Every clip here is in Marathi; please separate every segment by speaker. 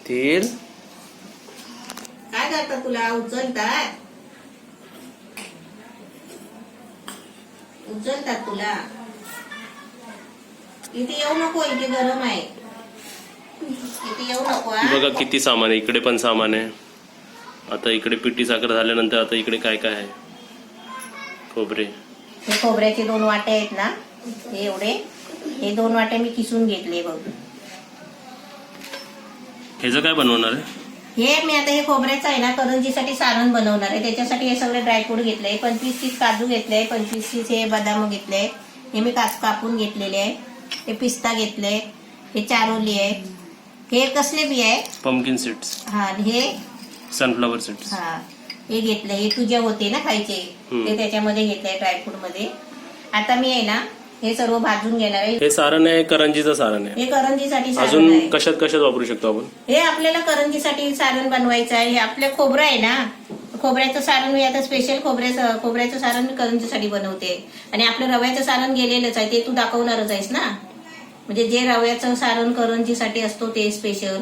Speaker 1: तेल
Speaker 2: काय करता तुला उचलतात तुला इथे येऊ नको इथे गरम आहे इथे येऊ नको
Speaker 1: बघा किती सामान आहे इकडे पण सामान आहे आता इकडे पिठी साखर झाल्यानंतर आता इकडे काय काय आहे खोबरे
Speaker 2: हे खोबऱ्याचे 2 वाटे आहेत ना हे एवढे हे 2 वाटे मी किसून घेतले बघ
Speaker 1: ह्याचं काय बनवणार आहे
Speaker 2: हे मी आता हे खोबऱ्याचं आहे ना करंजीसाठी सारण बनवणार आहे त्याच्यासाठी हे सगळे ड्रायफ्रूट घेतले 25-30 काजू घेतले 25-30 हे बदाम घेतले हे मी कापून घेतलेले आहे हे पिस्ता घेतले हे चारोली आहे हे कसले बी आहे
Speaker 1: पंपकिन सीड्स
Speaker 2: हा हे
Speaker 1: सनफ्लॉवर सीड्स
Speaker 2: हा हे घेतले हे तुझे होते ना खायचे ते त्याच्यामध्ये घेतले ड्रायफ्रूट मध्ये आता मी आहे ना हे सर्व भाजून घेणार आहे
Speaker 1: हे सारण आहे करंजीचं सारण आहे
Speaker 2: हे करंजीसाठी सारण
Speaker 1: अजून
Speaker 2: आहे
Speaker 1: कशात वापरू शकतो आपण
Speaker 2: हे आपल्याला करंजीसाठी सारण बनवायचं आहे हे आपलं खोबरं आहे ना खोबऱ्याचं सारण मी आता स्पेशल खोबऱ्याचं सारण मी करंजीसाठी बनवते आणि आपलं रव्याचं सारण गेलेलंच आहे ते तू दाखवणारच आहेस ना म्हणजे जे रव्याचं सारण करंजीसाठी असतो ते स्पेशल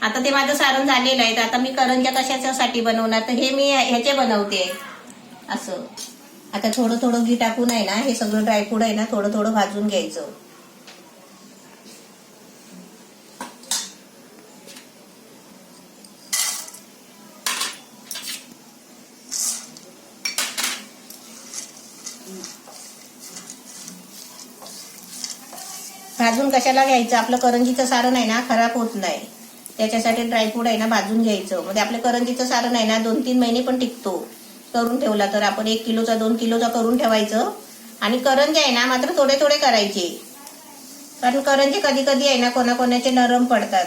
Speaker 2: आता ते माझं सारण झालेलं आहे तर आता मी करंज्या कशासाठी बनवणार तर हे मी ह्याचे बनवते असं आता थोडं थोडं घी टाकून आहे ना हे सगळं ड्रायफ्रूट आहे ना थोडं थोडं भाजून घ्यायचं भाजून कशाला घ्यायचं आपलं करंजीचं सारण आहे ना खराब होत नाही त्याच्यासाठी ड्रायफ्रूट आहे ना भाजून घ्यायचं म्हणजे आपलं करंजीचं सारण आहे ना 2-3 महिने पण टिकतो करून ठेवला तर आपण 1 किलोचा 2 किलोचा करून ठेवायचं आणि करंजे आहे ना मात्र थोडे थोडे करायचे कारण करंजे कधी कधी आहे ना कोणाकोणाचे नरम पडतात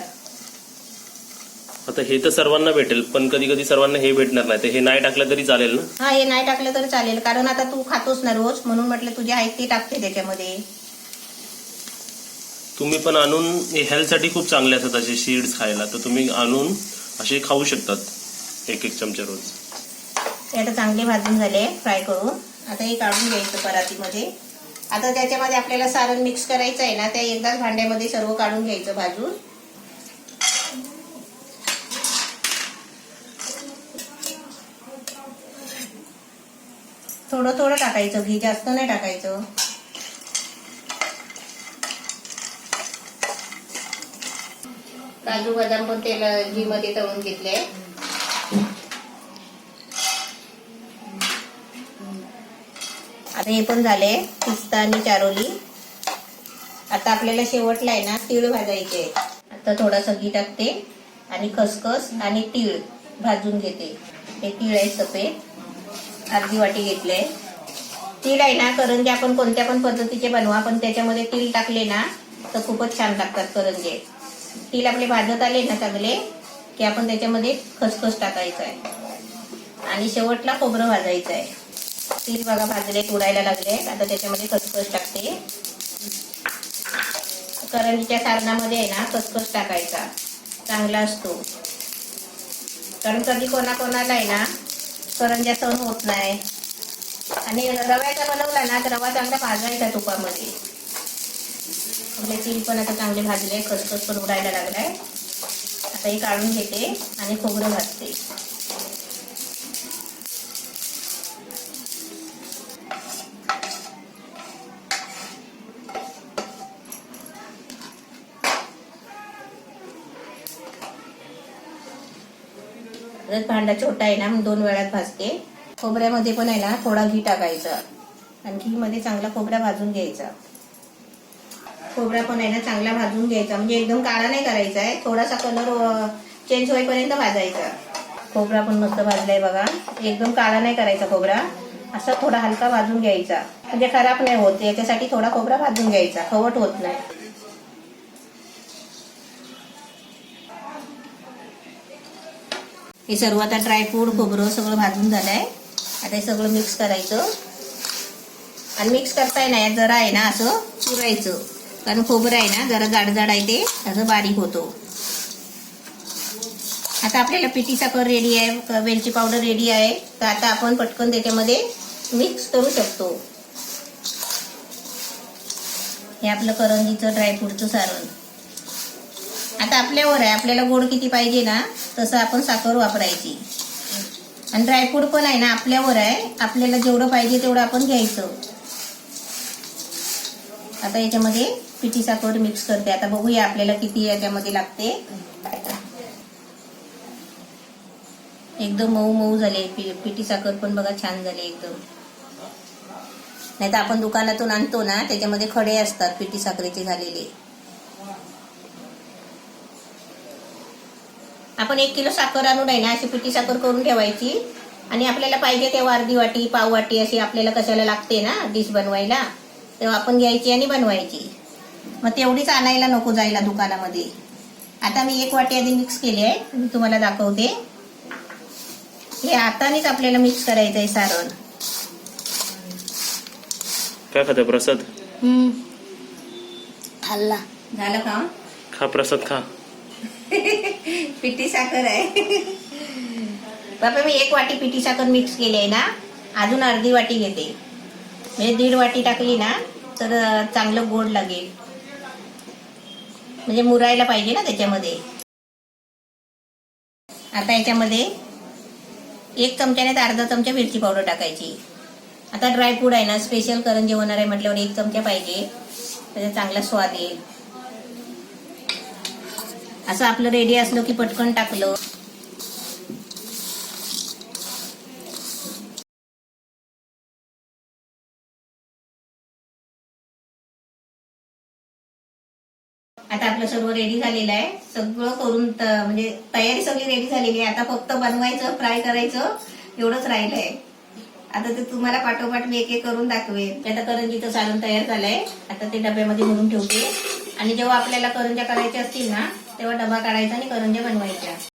Speaker 1: आता हे तर सर्वांना भेटेल पण कधी कधी सर्वांना हे भेटणार नाही तर हे नाही टाकलं तरी चालेल ना
Speaker 2: हा हे नाही टाकलं तरी चालेल कारण आता तू खातोस ना रोज म्हणून म्हटलं तुझे आहेत ते टाकते त्याच्यामध्ये
Speaker 1: तुम्ही पण आणून हे हेल्थसाठी खूप चांगले असतात असे सीड्स खायला तर तुम्ही आणून असे खाऊ शकतात 1-1 चमचा रोज
Speaker 2: ते आता चांगले भाजून झाले फ्राय करून आता हे काढून घ्यायचं परातीमध्ये आता त्याच्यामध्ये आपल्याला सारण मिक्स करायचं आहे ना त्या एकदाच भांड्यामध्ये सर्व काढून घ्यायचं भाजून थोडं थोडं टाकायचं घी जास्त नाही टाकायचं काजू बदाम पण तेल घी मध्ये तळून घेतले आता हे पण झाले पिस्ता आणि चारोली आता आपल्याला शेवटला आहे ना तीळ भाजायचे आता थोडासा घी टाकते आणि खसखस आणि तीळ भाजून घेते हे तीळ आहे सफेद अर्धी वाटी घेतले तीळ आहे ना करंजे आपण कोणत्या पण पद्धतीचे बनवा पण त्याच्यामध्ये तीळ टाकले ना तर खूपच छान लागतात करंजे तीळ आपले भाजत आले ना चांगले की आपण त्याच्यामध्ये खसखस टाकायचं आहे आणि शेवटला खोबरं भाजायचं आहे तीळ बघा भाजले उडायला लागले आता त्याच्यामध्ये खसखस टाकते करंजीच्या सारणामध्ये आहे ना खसखस टाकायचा चांगला असतो कारण कधी कोणाकोणाला आहे ना करंज्या सहन होत नाही आणि रव्याचा बनवला ना तर रवा चांगला भाजायचा तुपामध्ये आपले तीळ पण आता चांगले भाजले खसखस पण उडायला लागलाय आता हे काढून घेते आणि खोबरं भाजते भांडा छोटा आहे ना मग 2 वेळात भाजते खोबऱ्यामध्ये पण आहे ना थोडा घी टाकायचा आणि घी मध्ये चांगला खोबरा भाजून घ्यायचा खोबरा पण आहे ना चांगला भाजून घ्यायचा म्हणजे एकदम काळा नाही करायचा आहे थोडासा कलर चेंज होईपर्यंत भाजायचा खोबरा पण मस्त भाजलाय बघा एकदम काळा नाही करायचा खोबरा असा थोडा हलका भाजून घ्यायचा म्हणजे खराब नाही होत याच्यासाठी थोडा खोबरा भाजून घ्यायचा खवट होत नाही हे सर्व आता ड्रायफ्रूट खोबरं सगळं भाजून झालंय आता हे सगळं मिक्स करायचं आणि मिक्स करताय ना जरा आहे ना असं चुरायचं कारण खोबरं आहे ना जरा जाड जाड आहे ते असं बारीक होतो आता आपल्याला पिठी साखर रेडी आहे वेलची पावडर रेडी आहे तर आता आपण पटकन त्याच्यामध्ये मिक्स करू शकतो हे आपलं करंजीचं ड्रायफ्रूटचं सारण आता आपल्यावर आहे, आपल्याला गोड किती पाहिजे ना तसं आपण साखर वापरायची. आणि ड्रायफ्रूट पण आहे ना आपल्यावर आहे, आपल्याला जेवढं पाहिजे तेवढं आपण घ्यायचं. आता याच्यामध्ये पिठी साखर मिक्स करते. आता बघूया आपल्याला किती याच्यामध्ये लागते. एकदम मऊ मऊ झाले. पिठी साखर पण बघा छान झाले एकदम. नाही तर आपण दुकानातून आणतो ना त्याच्यामध्ये खडे असतात पिठी साखरेचे झालेले. आपण 1 किलो साखर आणून आहे ना अशी पिठी साखर करून ठेवायची. आणि आपल्याला पाहिजे तेव्हा अर्धी वाटी पाव वाटी अशी आपल्याला कशाला लागते ना डिश बनवायला, तेव्हा आपण घ्यायची आणि बनवायची. मग तेवढीच आणायला नको जायला दुकानामध्ये. आता मी 1 वाटी आधी मिक्स केली आहे, मी तुम्हाला दाखवते. हे हातानेच आपल्याला मिक्स करायचं आहे सारण.
Speaker 1: काय खाते प्रसाद?
Speaker 2: खाल्ला झालं का?
Speaker 1: खा प्रसाद खा.
Speaker 2: पिठी साखर आहे. बाबा मी 1 वाटी पिठी साखर मिक्स केली आहे ना, अजून अर्धी वाटी घेते. म्हणजे 1.5 वाटी टाकली ना तर चांगलं गोड लागेल. म्हणजे मुरायला पाहिजे ना त्याच्यामध्ये. आता याच्यामध्ये 1 चमच्याने तर अर्धा चमचा मिरची पावडर टाकायची. आता ड्रायफ्रूट आहे ना स्पेशल करंजी होणार आहे म्हटल्यावर 1 चमचा पाहिजे, त्याचा चांगला स्वाद येईल. असं आपलं रेडी असलं की पटकन टाकलं. आता आपलं सर्व रेडी झालेलं आहे. सगळं करून म्हणजे तयारी सगळी रेडी झालेली आहे. आता फक्त बनवायचं, फ्राय करायचं एवढंच राहिलंय. आता ते तुम्हाला पाठोपाठ मी एक करून दाखवेन. आता करंजीचं सारण तयार झालंय. आता ते डब्यामध्ये भरून ठेवते. आणि जेव्हा आपल्याला करंज्या करायच्या असतील ना तेव्हा डबा काढायचा आणि करंज्या बनवायच्या.